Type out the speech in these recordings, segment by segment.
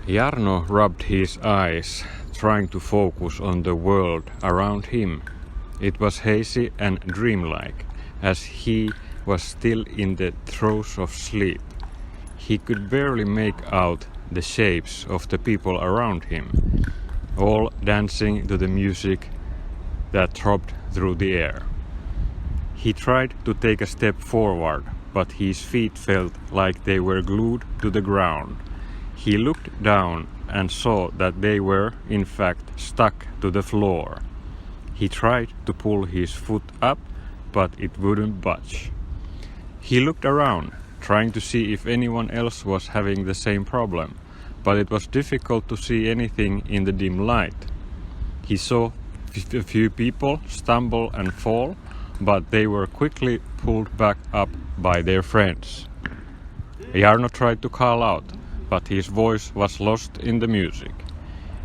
Jarno rubbed his eyes, trying to focus on the world around him. It was hazy and dreamlike, as he was still in the throes of sleep. He could barely make out the shapes of the people around him, all dancing to the music that throbbed through the air. He tried to take a step forward, but his feet felt like they were glued to the ground. He looked down and saw that they were, in fact, stuck to the floor. He tried to pull his foot up, but it wouldn't budge. He looked around, trying to see if anyone else was having the same problem, but it was difficult to see anything in the dim light. He saw a few people stumble and fall, but they were quickly pulled back up by their friends. Jarno tried to call out, but his voice was lost in the music.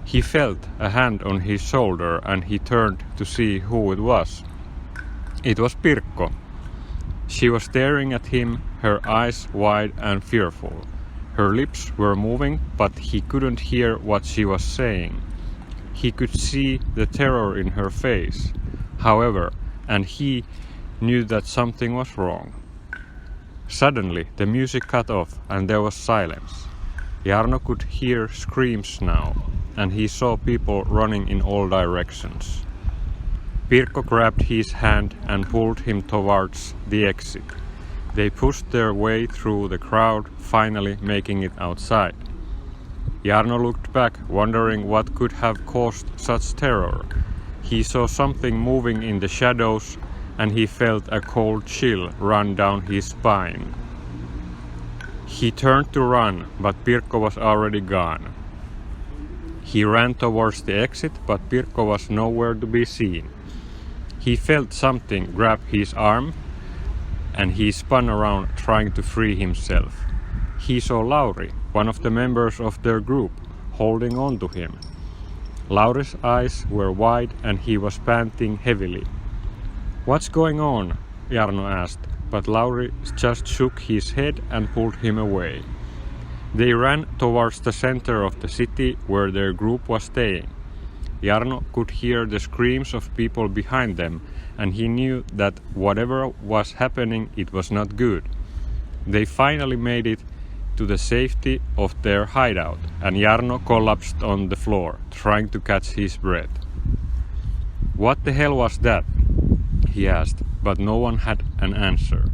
He felt a hand on his shoulder and he turned to see who it was. It was Pirkko. She was staring at him, her eyes wide and fearful. Her lips were moving, but he couldn't hear what she was saying. He could see the terror in her face, however, and he knew that something was wrong. Suddenly, the music cut off and there was silence. Jarno could hear screams now, and he saw people running in all directions. Pirkko grabbed his hand and pulled him towards the exit. They pushed their way through the crowd, finally making it outside. Jarno looked back, wondering what could have caused such terror. He saw something moving in the shadows, and he felt a cold chill run down his spine. He turned to run, but Pirkko was already gone. He ran towards the exit, but Pirkko was nowhere to be seen. He felt something grab his arm, and he spun around trying to free himself. He saw Lauri, one of the members of their group, holding on to him. Lauri's eyes were wide and he was panting heavily. "What's going on?" Jarno asked, but Lauri just shook his head and pulled him away. They ran towards the center of the city where their group was staying. Jarno could hear the screams of people behind them, and he knew that whatever was happening, it was not good. They finally made it to the safety of their hideout, and Jarno collapsed on the floor, trying to catch his breath. "What the hell was that?" he asked, but no one had an answer.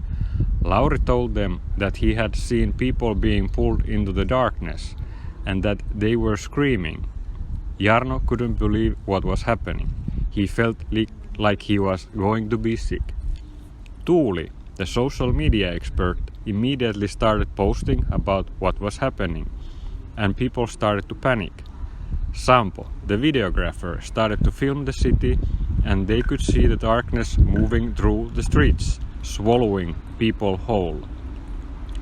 Lauri told them that he had seen people being pulled into the darkness, and that they were screaming. Jarno couldn't believe what was happening. He felt like he was going to be sick. Tuuli, the social media expert, immediately started posting about what was happening, and people started to panic. Sampo, the videographer, started to film the city, and they could see the darkness moving through the streets, swallowing people whole.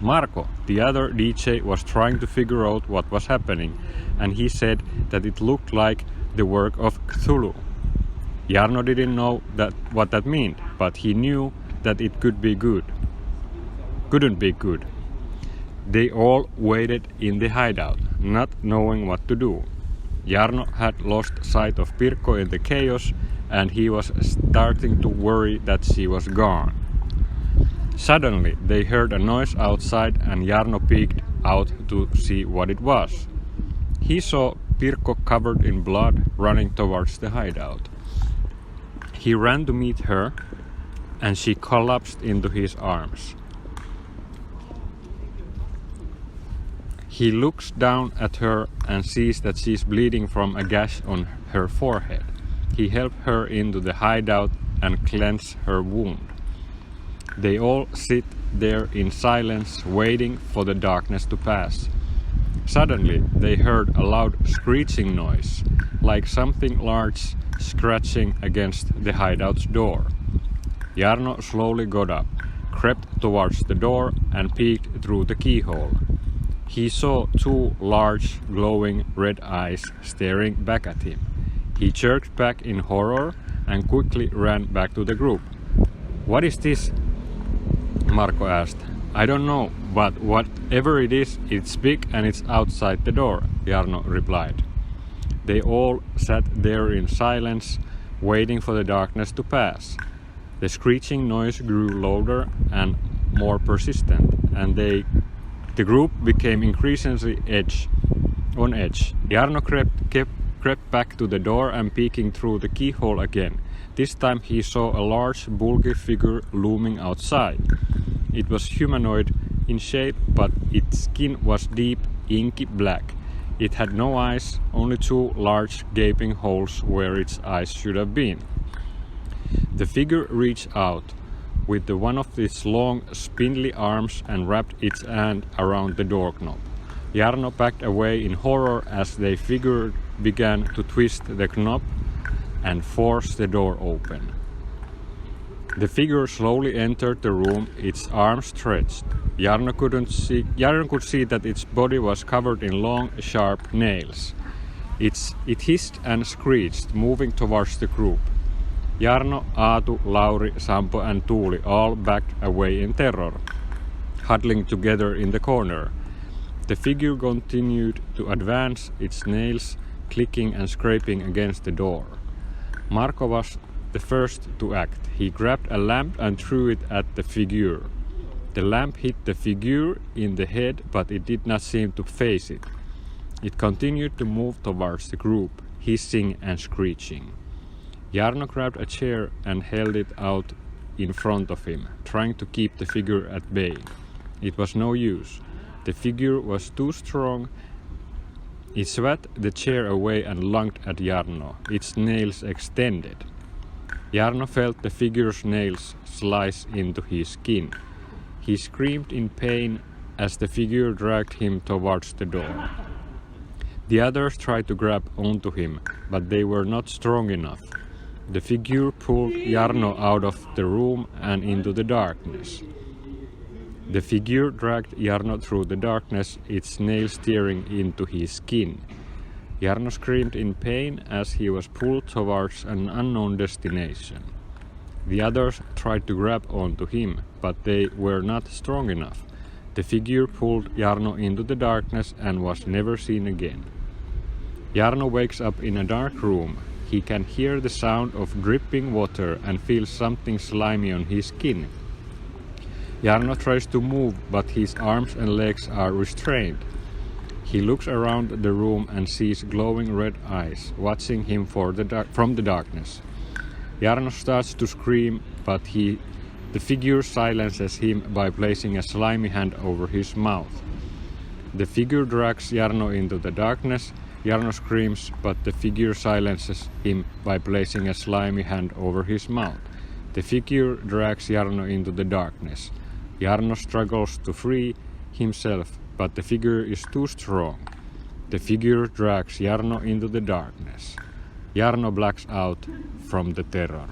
Marko, the other DJ, was trying to figure out what was happening, and he said that it looked like the work of Cthulhu. Jarno didn't know what that meant, but he knew that it couldn't be good. They all waited in the hideout, not knowing what to do. Jarno had lost sight of Pirkko in the chaos, and he was starting to worry that she was gone. Suddenly they heard a noise outside, and Jarno peeked out to see what it was. He saw Pirkko covered in blood running towards the hideout. He ran to meet her, and she collapsed into his arms. He looks down at her and sees that she's bleeding from a gash on her forehead. He helped her into the hideout and cleansed her wound. They all sit there in silence, waiting for the darkness to pass. Suddenly, they heard a loud screeching noise, like something large scratching against the hideout's door. Jarno slowly got up, crept towards the door, and peeked through the keyhole. He saw two large, glowing red eyes staring back at him. He jerked back in horror and quickly ran back to the group. "What is this?" Marko asked. "I don't know, But whatever it is, it's big and it's outside the door, Jarno replied. They all sat there in silence, waiting for the darkness to pass. The screeching noise grew louder and more persistent, and the group became increasingly on edge. Jarno crept back to the door and peeking through the keyhole again. This time he saw a large, bulky figure looming outside. It was humanoid in shape, but its skin was deep, inky black. It had no eyes, only two large gaping holes where its eyes should have been. The figure reached out with one of its long, spindly arms and wrapped its hand around the door knob. Jarno backed away in horror as the figure began to twist the knob and force the door open. The figure slowly entered the room, its arms stretched. Jarno could see that its body was covered in long, sharp nails. It hissed and screeched, moving towards the group. Jarno, Aatu, Lauri, Sampo and Tuuli all backed away in terror, huddling together in the corner. The figure continued to advance, its nails clicking and scraping against the door. Marko was the first to act. He grabbed a lamp and threw it at the figure. The lamp hit the figure in the head, but it did not seem to face it. It continued to move towards the group, hissing and screeching. Jarno grabbed a chair and held it out in front of him, trying to keep the figure at bay. It was no use. The figure was too strong. It swept the chair away and lunged at Jarno, its nails extended. Jarno felt the figure's nails slice into his skin. He screamed in pain as the figure dragged him towards the door. The others tried to grab onto him, but they were not strong enough. The figure pulled Jarno out of the room and into the darkness. The figure dragged Jarno through the darkness, its nails tearing into his skin. Jarno screamed in pain as he was pulled towards an unknown destination. The others tried to grab onto him, but they were not strong enough. The figure pulled Jarno into the darkness and was never seen again. Jarno wakes up in a dark room. He can hear the sound of dripping water and feels something slimy on his skin. Jarno tries to move, but his arms and legs are restrained. He looks around the room and sees glowing red eyes watching him from the darkness. Jarno starts to scream, but the figure silences him by placing a slimy hand over his mouth. The figure drags Jarno into the darkness. Jarno screams, but the figure silences him by placing a slimy hand over his mouth. The figure drags Jarno into the darkness. Jarno struggles to free himself, but the figure is too strong. The figure drags Jarno into the darkness. Jarno blacks out from the terror.